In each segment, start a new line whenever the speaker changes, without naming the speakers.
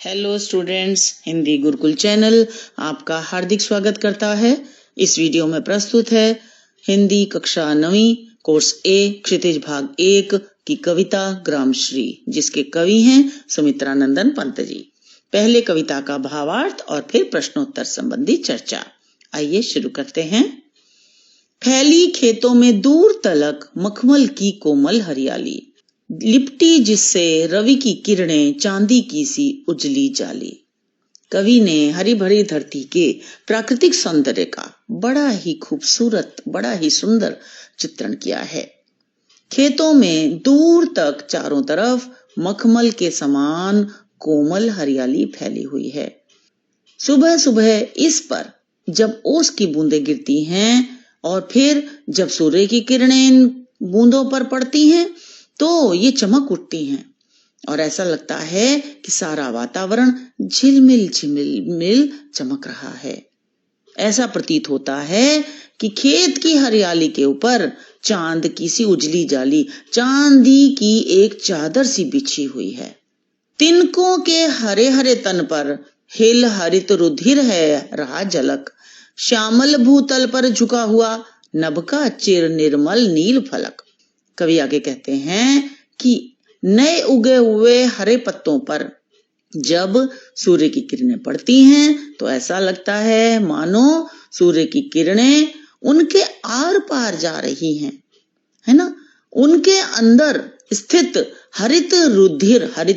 Hello students, Hindi Gurukul channel आपका हार्दिक स्वागत करता है। इस वीडियो में प्रस्तुत है हिंदी कक्षा 9वीं कोर्स ए क्षितिज भाग 1 की कविता ग्रामश्री, जिसके कवि हैं सुमित्रा नंदन पंत जी। पहले कविता का भावार्थ और फिर प्रश्नोत्तर संबंधी चर्चा। आइए शुरू करते हैं। फैली खेतों में दूर तलक मखमल की कोमल हरियाली, लिपटी जिससे रवि की किरणें चांदी की सी उजली जाली। कवि ने हरी भरी धरती के प्राकृतिक सौंदर्य का बड़ा ही खूबसूरत, बड़ा ही सुंदर चित्रण किया है। खेतों में दूर तक चारों तरफ मखमल के समान कोमल हरियाली फैली हुई है। सुबह सुबह इस पर जब ओस की बूंदें गिरती हैं और फिर जब सूर्य की किरणें इन बूंदों पर पड़ती हैं तो ये चमक उठती हैं और ऐसा लगता है कि सारा वातावरण झिलमिल झिलमिल चमक रहा है। ऐसा प्रतीत होता है कि खेत की हरियाली के ऊपर चांद की सी उजली जाली, चांदी की एक चादर सी बिछी हुई है। तिनकों के हरे हरे तन पर हिल हरित रुधिर है रहा झलक, श्यामल भूतल पर झुका हुआ नभ का चिर निर्मल नील फलक। कवि आगे कहते हैं कि नए उगे हुए हरे पत्तों पर जब सूर्य की किरणें पड़ती हैं तो ऐसा लगता है मानो सूर्य की किरणें उनके आर पार जा रही हैं, है ना। उनके अंदर स्थित हरित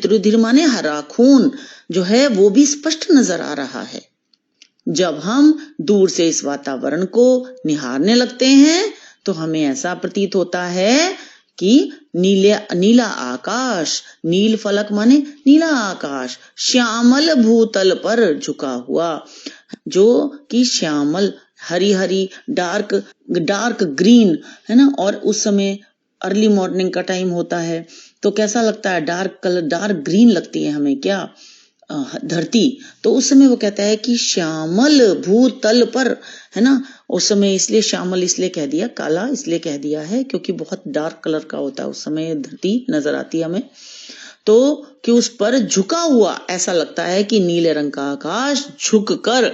रुधिर माने हरा खून जो है वो भी स्पष्ट नजर आ रहा है। जब हम दूर से इस वातावरण को निहारने लगते हैं तो हमें ऐसा प्रतीत होता है कि नीला आकाश, नील फलक माने नीला आकाश, श्यामल भूतल पर झुका हुआ, जो कि श्यामल हरी हरी डार्क ग्रीन है ना। और उस समय अर्ली मॉर्निंग का टाइम होता है तो कैसा लगता है, डार्क ग्रीन लगती है हमें क्या धरती। तो उस समय वो कहता है कि श्यामल भूतल पर, है ना। उस समय इसलिए श्यामल इसलिए कह दिया, काला इसलिए कह दिया है क्योंकि बहुत डार्क कलर का होता है उस समय धरती नजर आती है हमें। तो कि उस पर झुका हुआ ऐसा लगता है कि नीले रंग का आकाश झुककर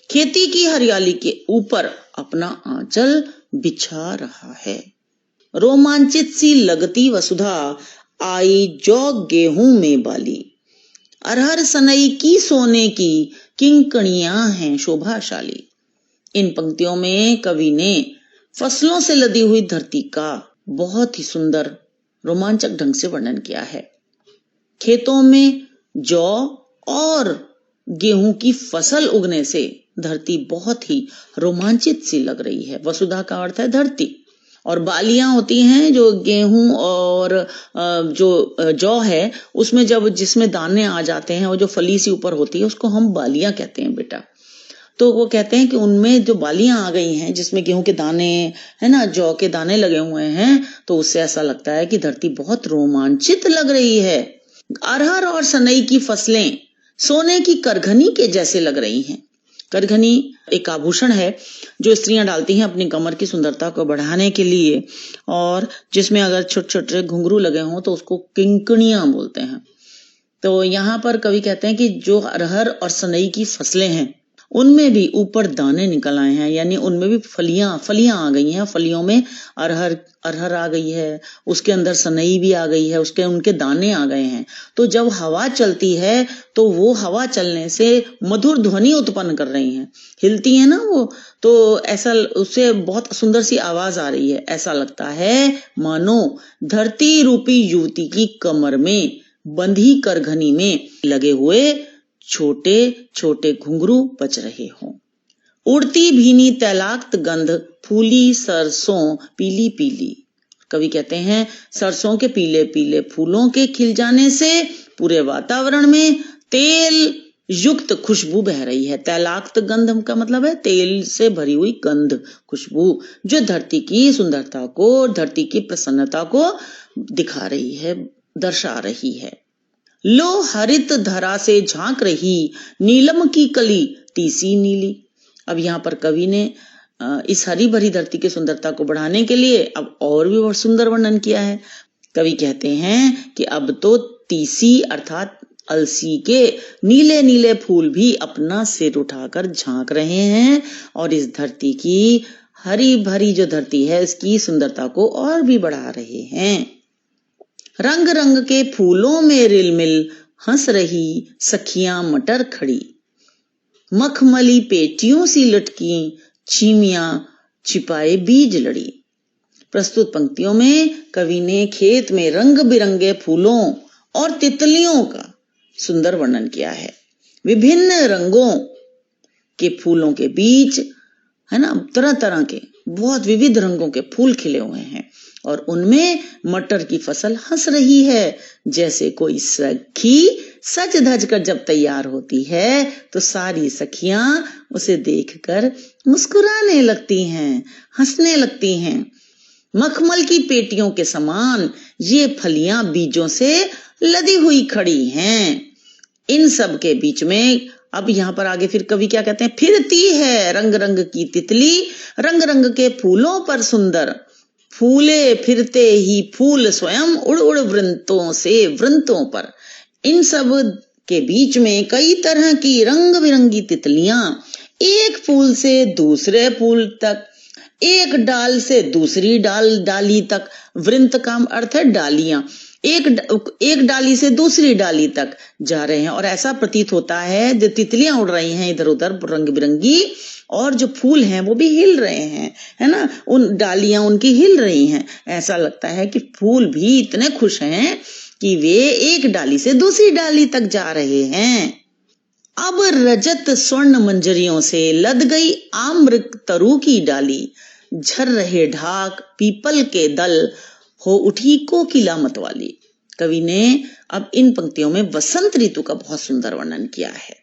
खेती की हरियाली के ऊपर अपना आंचल बिछा रहा है। रोमांचित सी लगती वसुधा आई जौ गेहूं में बाली, अरहर सनई की सोने की किंकणियां हैं शोभाशाली। इन पंक्तियों में कवि ने फसलों से लदी हुई धरती का बहुत ही सुंदर रोमांचक ढंग से वर्णन किया है। खेतों में जौ और गेहूं की फसल उगने से धरती बहुत ही रोमांचित सी लग रही है। वसुधा का अर्थ है धरती, और बालियां होती हैं जो गेहूं और जो जौ है उसमें जब जिसमें दाने आ जाते हैं, वो जो फली सी ऊपर होती है उसको हम बालियां कहते हैं बेटा। तो वो कहते हैं कि उनमें जो बालियां आ गई हैं जिसमें गेहूं के दाने है ना, जौ के दाने लगे हुए हैं, तो उससे ऐसा लगता है कि धरती बहुत रोमांचित लग रही है। अरहर और सनई की फसलें सोने की करघनी के जैसे लग रही हैं। करघनी एक आभूषण है जो स्त्रियां डालती हैं अपनी कमर की सुंदरता को बढ़ाने के लिए, और जिसमें अगर छोटे छोटे घुंघरू लगे हों तो उसको किंकणियां बोलते हैं। तो यहाँ पर कवि कहते हैं कि जो अरहर और सनई की फसलें हैं उनमें भी ऊपर दाने निकल आए हैं, यानी उनमें भी फलियां आ गई हैं। फलियों में अरहर आ गई है, उसके अंदर सनई भी आ गई है, उनके दाने आ गए हैं। तो जब हवा चलती है तो वो हवा चलने से मधुर ध्वनि उत्पन्न कर रही हैं, हिलती है ना वो, तो ऐसा उससे बहुत सुंदर सी आवाज आ रही है। ऐसा लगता है मानो धरती रूपी युवती की कमर में बंधी करघनी में लगे हुए छोटे छोटे घुंघरू बज रहे हों। उड़ती भीनी तैलाक्त गंध फूली सरसों पीली पीली। कवि कहते हैं सरसों के पीले पीले फूलों के खिल जाने से पूरे वातावरण में तेल युक्त खुशबू बह रही है। तैलाक्त गंध का मतलब है तेल से भरी हुई गंध, खुशबू, जो धरती की सुंदरता को, धरती की प्रसन्नता को दिखा रही है, दर्शा रही है। लो हरित धरा से झांक रही नीलम की कली तीसी नीली। अब यहाँ पर कवि ने इस हरी भरी धरती की सुंदरता को बढ़ाने के लिए अब और भी बहुत सुंदर वर्णन किया है। कवि कहते हैं कि अब तो तीसी अर्थात अलसी के नीले नीले फूल भी अपना सिर उठाकर झांक रहे हैं और इस धरती की हरी भरी जो धरती है इसकी सुंदरता को और भी बढ़ा रहे हैं। रंग रंग के फूलों में रिलमिल हंस रही सखियां मटर खड़ी, मखमली पेटियों सी लटकी चीमियां छिपाए बीज लड़ी। प्रस्तुत पंक्तियों में कवि ने खेत में रंग बिरंगे फूलों और तितलियों का सुंदर वर्णन किया है। विभिन्न रंगों के फूलों के बीच है ना तरह तरह के बहुत विविध रंगों के फूल खिले हुए हैं और उनमें मटर की फसल हंस रही है। जैसे कोई सखी सज धज कर जब तैयार होती है तो सारी सखियां उसे देखकर मुस्कुराने लगती हैं, हंसने लगती हैं। मखमल की पेटियों के समान ये फलियां बीजों से लदी हुई खड़ी हैं। इन सब के बीच में अब यहाँ पर आगे फिर कवि क्या कहते हैं, फिरती है रंग रंग की तितली, रंग रंग के फूलों पर सुंदर, फूले फिरते ही फूल स्वयं उड़ उड़ वृंतों से वृंतों पर। इन सब के बीच में कई तरह की रंग बिरंगी तितलियां एक फूल से दूसरे फूल तक, एक डाल से दूसरी डाली तक, वृंत का अर्थ है डालियां, एक डाली से दूसरी डाली तक जा रहे हैं और ऐसा प्रतीत होता है जो तितलियां उड़ रही हैं इधर उधर रंग बिरंगी और जो फूल हैं वो भी हिल रहे हैं, है ना, उन डालियां उनकी हिल रही हैं। ऐसा लगता है कि फूल भी इतने खुश हैं कि वे एक डाली से दूसरी डाली तक जा रहे हैं। अब रजत स्वर्ण मंजरियों से लद गई आम्र तरु की डाली, झर रहे ढाक पीपल के दल, हो उठी कोकिला मतवाली। कवि ने अब इन पंक्तियों में वसंत ऋतु का बहुत सुंदर वर्णन किया है।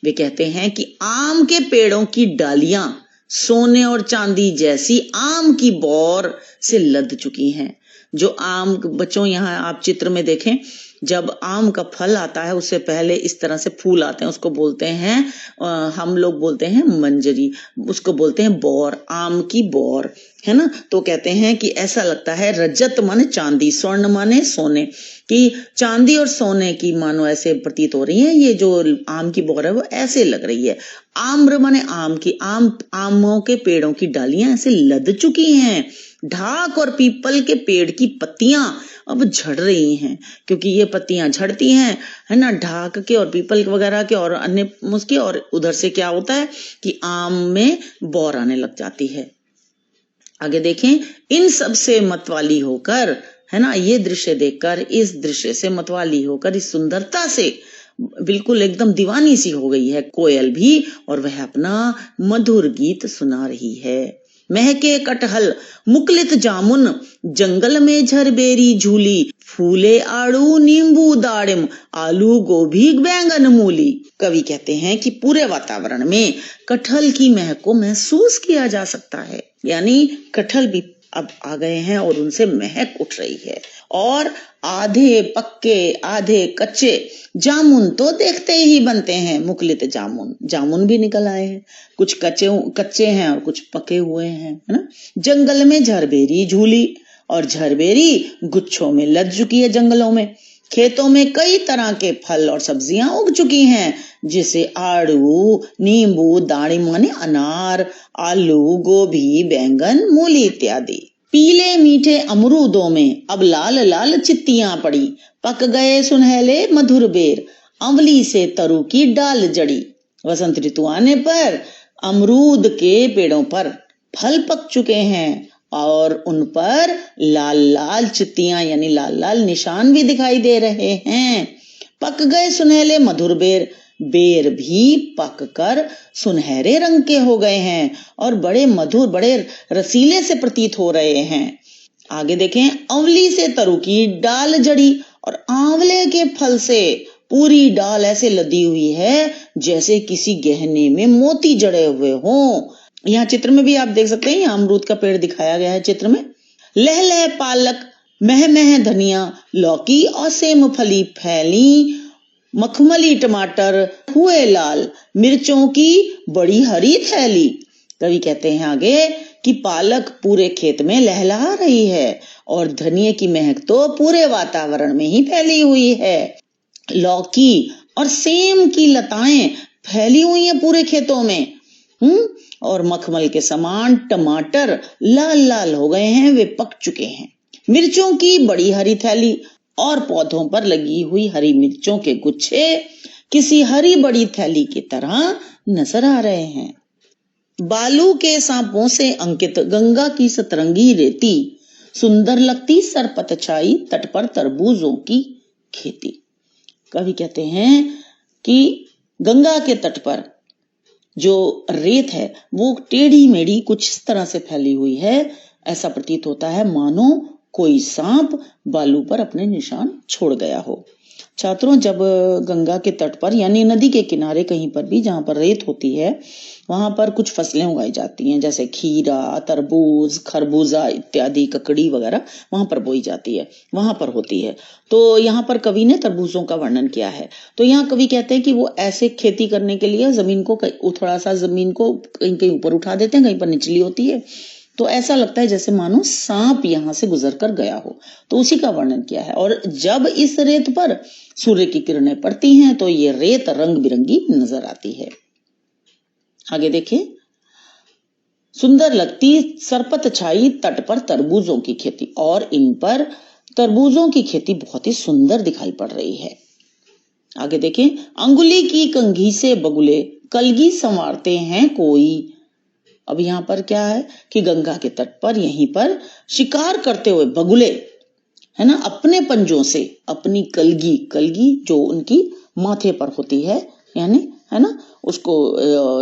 वे कहते हैं कि आम के पेड़ों की डालियां सोने और चांदी जैसी आम की बौर से लद चुकी हैं। जो आम, बच्चों यहाँ आप चित्र में देखें, जब आम का फल आता है उससे पहले इस तरह से फूल आते हैं, उसको बोलते हैं हम लोग बोलते हैं मंजरी, उसको बोलते हैं बौर, आम की बौर, है ना। तो कहते हैं कि ऐसा लगता है, रजत माने चांदी, स्वर्ण माने सोने, कि चांदी और सोने की मानो ऐसे प्रतीत हो रही है। ये जो आम की बौर है वो ऐसे लग रही है। आम्र माने आम की, आमों के पेड़ों की डालियां ऐसे लद चुकी हैं। ढाक और पीपल के पेड़ की पत्तियां अब झड़ रही हैं, क्योंकि ये पत्तियां झड़ती हैं, है ना, ढाक के और पीपल वगैरह के और अन्य उसके, और उधर से क्या होता है कि आम में बौर आने लग जाती है। आगे देखें, इन सब से मतवाली होकर, है ना, ये दृश्य देखकर, इस दृश्य से मतवाली होकर, इस सुंदरता से बिल्कुल एकदम दीवानी सी हो गई है कोयल भी, और वह अपना मधुर गीत सुना रही है। महके कटहल मुकलित जामुन, जंगल में झरबेरी झूली, फूले आड़ू नींबू दाड़िम, आलू गोभी बैंगन मूली। कवि कहते हैं कि पूरे वातावरण में कटहल की महक को महसूस किया जा सकता है, यानी कटहल भी अब आ गए हैं और उनसे महक उठ रही है। और आधे पक्के आधे कच्चे जामुन तो देखते ही बनते हैं, मुकलित जामुन भी निकल आए हैं, कुछ कच्चे हैं और कुछ पके हुए हैं, है ना। जंगल में झरबेरी झूली, और झरबेरी गुच्छों में लद चुकी है जंगलों में। खेतों में कई तरह के फल और सब्जियां उग चुकी हैं, जैसे आड़ू नींबू दाड़िम माने अनार, आलू गोभी बैंगन मूली इत्यादि। पीले मीठे अमरूदों में अब लाल लाल चित्तियां पड़ी, पक गए सुनहले मधुर बेर, अमली से तरु की डाल जड़ी। वसंत ऋतु आने पर अमरूद के पेड़ों पर फल पक चुके हैं और उन पर लाल लाल चित्तियां यानी लाल लाल निशान भी दिखाई दे रहे हैं। पक गए सुनहले मधुर बेर भी पक कर सुनहरे रंग के हो गए हैं और बड़े मधुर बड़े रसीले से प्रतीत हो रहे हैं। आगे देखें, अमली से तरु की डाल जड़ी, और आंवले के फल से पूरी डाल ऐसे लदी हुई है जैसे किसी गहने में मोती जड़े हुए हों। यहाँ चित्र में भी आप देख सकते हैं, यहाँ अमरूद का पेड़ दिखाया गया है चित्र में। लह लह पालक मह मह धनिया, लौकी और सेम फली फैली, मखमली टमाटर हुए लाल, मिर्चों की बड़ी हरी थैली। कवि कहते हैं आगे कि पालक पूरे खेत में लहलहा रही है और धनिये की महक तो पूरे वातावरण में ही फैली हुई है। लौकी और सेम की लताएं फैली हुई हैं पूरे खेतों में। और मखमल के समान टमाटर लाल लाल हो गए हैं, वे पक चुके हैं। मिर्चों की बड़ी हरी थैली और पौधों पर लगी हुई हरी मिर्चों के गुच्छे किसी हरी बड़ी थैली की तरह नजर आ रहे हैं। बालू के सांपों से अंकित गंगा की सतरंगी रेती, सुंदर लगती सरपत छाई तट पर तरबूजों की खेती। कवि कहते हैं कि गंगा के तट पर जो रेत है वो टेढ़ी मेढ़ी कुछ इस तरह से फैली हुई है, ऐसा प्रतीत होता है मानो कोई सांप बालू पर अपने निशान छोड़ गया हो। छात्रों, जब गंगा के तट पर यानी नदी के किनारे कहीं पर भी जहां पर रेत होती है वहां पर कुछ फसलें उगाई जाती हैं, जैसे खीरा, तरबूज, खरबूजा इत्यादि, ककड़ी वगैरह वहां पर बोई जाती है, वहां पर होती है। तो यहाँ पर कवि ने तरबूजों का वर्णन किया है। तो यहाँ कवि कहते हैं कि वो ऐसे खेती करने के लिए जमीन को थोड़ा सा जमीन को कहीं कहीं ऊपर उठा देते हैं, कहीं पर निचली होती है, तो ऐसा लगता है जैसे मानो सांप यहां से गुजर कर गया हो। तो उसी का वर्णन किया है। और जब इस रेत पर सूर्य की किरणें पड़ती हैं तो ये रेत रंग बिरंगी नजर आती है। आगे देखिए, सुंदर लगती सरपत छाई तट पर तरबूजों की खेती, और इन पर तरबूजों की खेती बहुत ही सुंदर दिखाई पड़ रही है। आगे देखें, अंगुली की कंघी से बगुले कलगी संवारते हैं कोई। अब यहाँ पर क्या है कि गंगा के तट पर यहीं पर शिकार करते हुए बगुले, है ना, अपने पंजों से अपनी कलगी, कलगी जो उनकी माथे पर होती है, यानी है ना उसको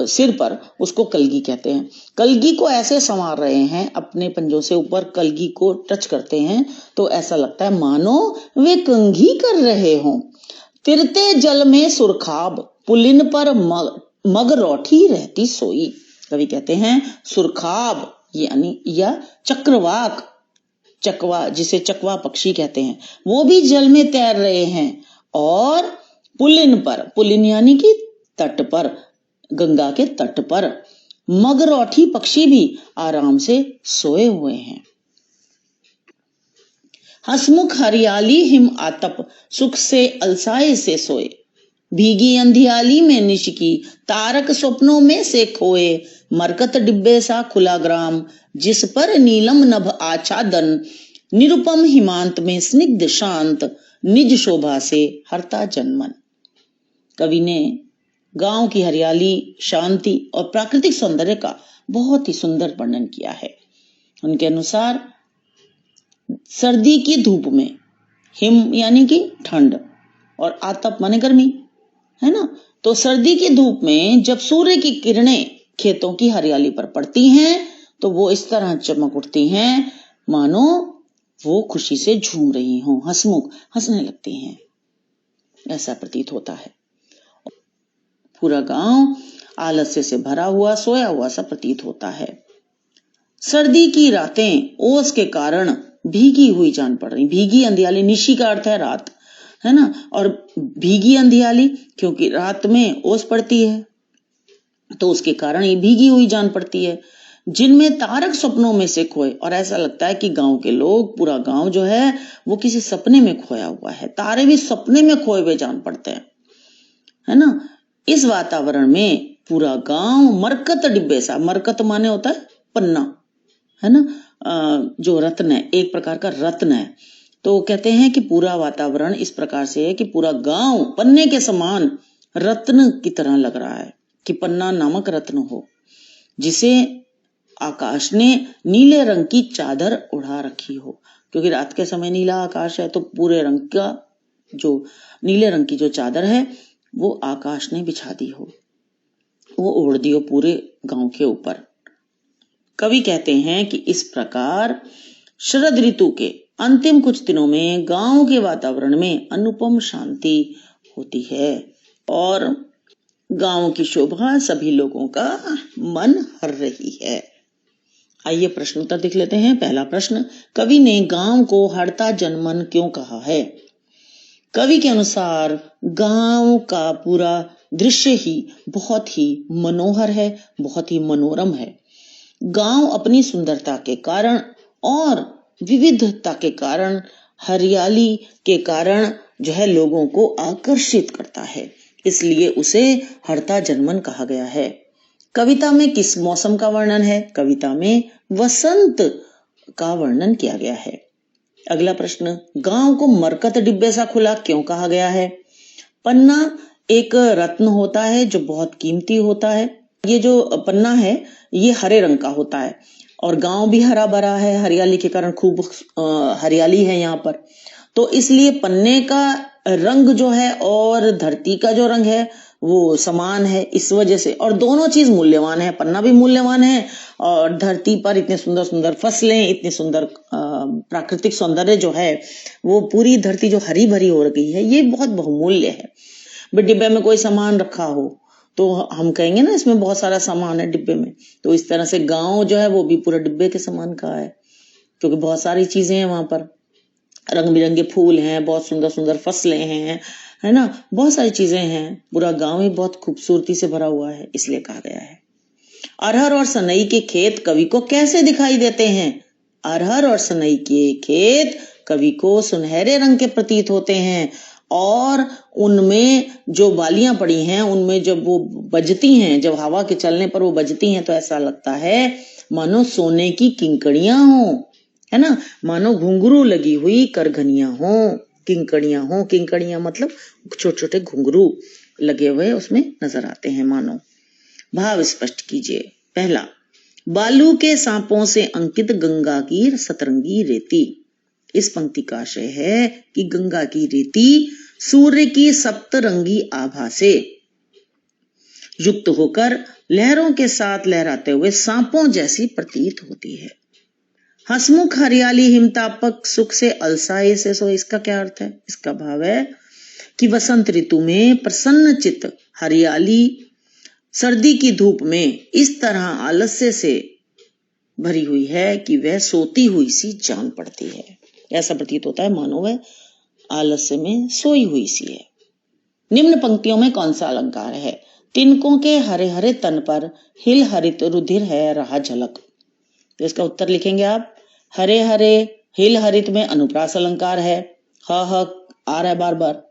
सिर पर, उसको कलगी कहते हैं। कलगी को ऐसे संवार रहे हैं, अपने पंजों से ऊपर कलगी को टच करते हैं तो ऐसा लगता है मानो वे कंघी कर रहे हों। तिरते जल में सुरखाब, पुलिन पर मगरौठी रहती सोई। कवि कहते हैं सुरखाब यानी या चक्रवाक, चकवा जिसे चकवा पक्षी कहते हैं, वो भी जल में तैर रहे हैं। और पुलिन पर, पुलिन यानी कि तट पर, गंगा के तट पर मगरौठी पक्षी भी आराम से सोए हुए हैं। हसमुख हरियाली हिम आतप, सुख से अलसाए से सोए। भीगी अंधियाली में निशिकी, तारक स्वप्नों में से खोए। मरकत डिब्बे सा खुला ग्राम, जिस पर नीलम नभ आच्छादन। निरुपम हिमांत में स्निग्ध शांत, निज शोभा से हरता जनमन। कवि ने गांव की हरियाली, शांति और प्राकृतिक सौंदर्य का बहुत ही सुंदर वर्णन किया है। उनके अनुसार सर्दी की धूप में, हिम यानी कि ठंड और आतप माने गर्मी, है ना, तो सर्दी की धूप में जब सूर्य की किरणें खेतों की हरियाली पर पड़ती हैं तो वो इस तरह चमक उठती हैं मानो वो खुशी से झूम रही हों, हंसमुख, हंसने लगती हैं, ऐसा प्रतीत होता है। पूरा गांव आलस्य से भरा हुआ, सोया हुआ सा प्रतीत होता है। सर्दी की रातें ओस के कारण भीगी हुई जान पड़ रही। भीगी अंधियाली, निशी का अर्थ है रात, है ना, और भीगी अंधियाली क्योंकि रात में ओस पड़ती है तो उसके कारण ये भीगी हुई जान पड़ती है। जिनमें तारक स्वप्नों में से खोए, और ऐसा लगता है कि गांव के लोग, पूरा गांव जो है वो किसी सपने में खोया हुआ है। तारे भी सपने में खोए हुए जान पड़ते हैं, है ना। इस वातावरण में पूरा गांव मरकत डिब्बे सा, मरकत माने होता है पन्ना, है ना, जो रत्न है, एक प्रकार का रत्न है। तो कहते हैं कि पूरा वातावरण इस प्रकार से है कि पूरा गांव पन्ने के समान रत्न की तरह लग रहा है, कि पन्ना नामक रत्न हो, जिसे आकाश ने नीले रंग की चादर उड़ा रखी हो। क्योंकि रात के समय नीला आकाश है तो पूरे रंग का जो नीले रंग की जो चादर है वो आकाश ने बिछा दी हो, वो ओढ़ दी हो पूरे गांव के ऊपर। कवि कहते हैं कि इस प्रकार शरद ऋतु के अंतिम कुछ दिनों में गांव के वातावरण में अनुपम शांति होती है और गांव की शोभा सभी लोगों का मन हर रही है। आइए प्रश्न उत्तर देख लेते हैं। पहला प्रश्न, कवि ने गांव को हरता जनमन क्यों कहा है? कवि के अनुसार गांव का पूरा दृश्य ही बहुत ही मनोहर है, बहुत ही मनोरम है। गांव अपनी सुंदरता के कारण और विविधता के कारण, हरियाली के कारण जो है लोगों को आकर्षित करता है, इसलिए उसे हर्ता जन्मन कहा गया है। कविता में किस मौसम का वर्णन है? कविता में वसंत का वर्णन किया गया है। अगला प्रश्न, गांव को मरकत डिब्बे सा खुला क्यों कहा गया है? पन्ना एक रत्न होता है जो बहुत कीमती होता है। ये जो पन्ना है ये हरे रंग का होता है और गांव भी हरा भरा है, हरियाली के कारण खूब हरियाली है यहाँ पर, तो इसलिए पन्ने का रंग जो है और धरती का जो रंग है वो समान है इस वजह से, और दोनों चीज मूल्यवान है, पन्ना भी मूल्यवान है और धरती पर इतने सुंदर सुंदर फसलें, इतने सुंदर प्राकृतिक सौंदर्य जो है वो पूरी धरती जो हरी भरी हो गई है ये बहुत बहुमूल्य है। डिब्बे में कोई सामान रखा हो तो हम कहेंगे ना इसमें बहुत सारा सामान है डिब्बे में, तो इस तरह से गांव जो है वो भी पूरा डिब्बे के समान का है, क्योंकि बहुत सारी चीजें हैं वहां पर, रंग बिरंगे फूल हैं, बहुत सुंदर सुंदर फसलें हैं, है ना, बहुत सारी चीजें हैं, पूरा गांव ही बहुत खूबसूरती से भरा हुआ है, इसलिए कहा गया है। अरहर और सनई के खेत कवि को कैसे दिखाई देते हैं? अरहर और सनई के खेत कवि को सुनहरे रंग के प्रतीत होते हैं और उनमें जो बालियां पड़ी हैं उनमें जब वो बजती हैं, जब हवा के चलने पर वो बजती हैं तो ऐसा लगता है मानो सोने की किंकड़ियां हो, है ना, मानो घुंघरू लगी हुई करघनियां हो, किंकड़ियां हो, किंकड़ियां मतलब छोटे छोटे घुंघरू लगे हुए उसमें नजर आते हैं मानो। भाव स्पष्ट कीजिए। पहला, बालू के सांपों से अंकित गंगा की सतरंगी रेती। इस पंक्ति का आशय है कि गंगा की रेती सूर्य की सप्तरंगी आभा से युक्त होकर लहरों के साथ लहराते हुए सांपों जैसी प्रतीत होती है। हसमुख हरियाली हिमतापक सुख से अलसाए से सो, इसका क्या अर्थ है? इसका भाव है कि वसंत ऋतु में प्रसन्न चित्त हरियाली सर्दी की धूप में इस तरह आलस्य से भरी हुई है कि वह सोती हुई सी जान पड़ती है। ऐसा प्रतीत होता है मानो वह आलस्य में सोई हुई सी है। निम्न पंक्तियों में कौन सा अलंकार है? तिनकों के हरे हरे तन पर हिल हरित रुधिर है रहा झलक। तो इसका उत्तर लिखेंगे आप। हरे हरे हिल हरित में अनुप्रास अलंकार है, ह आ रहा है बार बार।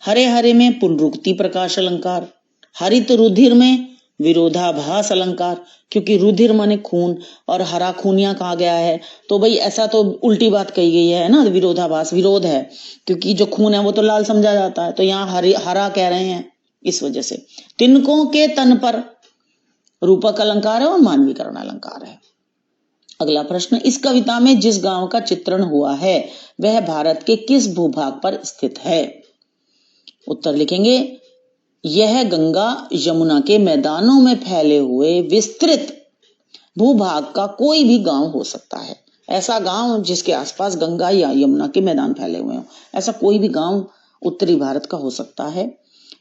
हरे हरे में पुनरुक्ति प्रकाश अलंकार, हरित रुधिर में विरोधाभास अलंकार, क्योंकि रुधिर माने खून और हरा खूनिया कहा गया है, तो भाई ऐसा तो उल्टी बात कही गई है ना, विरोधाभास विरोध है, क्योंकि जो खून है वो तो लाल समझा जाता है, तो यहाँ हरा कह रहे हैं इस वजह से। तिनकों के तन पर रूपक अलंकार है और मानवीकरण अलंकार है। अगला प्रश्न, इस कविता में जिस गांव का चित्रण हुआ है वह भारत के किस भूभाग पर स्थित है? उत्तर लिखेंगे, यह गंगा यमुना के मैदानों में फैले हुए विस्तृत भूभाग का कोई भी गांव हो सकता है। ऐसा गांव जिसके आसपास गंगा या यमुना के मैदान फैले हुए हों, ऐसा कोई भी गांव उत्तरी भारत का हो सकता है।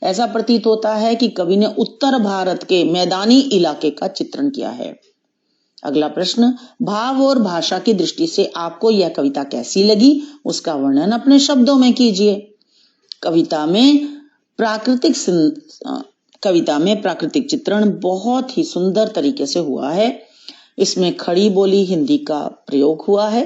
ऐसा प्रतीत होता है कि कवि ने उत्तर भारत के मैदानी इलाके का चित्रण किया है। अगला प्रश्न, भाव और भाषा की दृष्टि से आपको यह कविता कैसी लगी? उसका वर्णन अपने शब्दों में कीजिए। कविता में प्राकृतिक चित्रण बहुत ही सुंदर तरीके से हुआ है। इसमें खड़ी बोली हिंदी का प्रयोग हुआ है।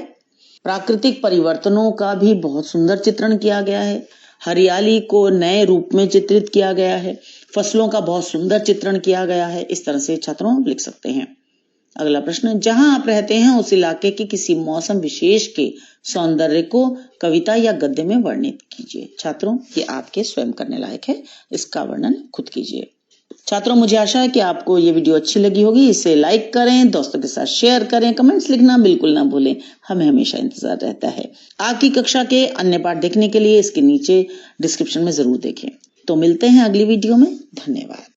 प्राकृतिक परिवर्तनों का भी बहुत सुंदर चित्रण किया गया है। हरियाली को नए रूप में चित्रित किया गया है। फसलों का बहुत सुंदर चित्रण किया गया है। इस तरह से छात्रों लिख सकते हैं। अगला प्रश्न, जहां आप रहते हैं उस इलाके के किसी मौसम विशेष के सौंदर्य को कविता या गद्य में वर्णित कीजिए। छात्रों, ये आपके स्वयं करने लायक है, इसका वर्णन खुद कीजिए। छात्रों, मुझे आशा है कि आपको ये वीडियो अच्छी लगी होगी। इसे लाइक करें, दोस्तों के साथ शेयर करें, कमेंट्स लिखना बिल्कुल ना भूलें, हमें हमेशा इंतजार रहता है। आपकी कक्षा के अन्य पाठ देखने के लिए इसके नीचे डिस्क्रिप्शन में जरूर देखें। तो मिलते हैं अगली वीडियो में। धन्यवाद।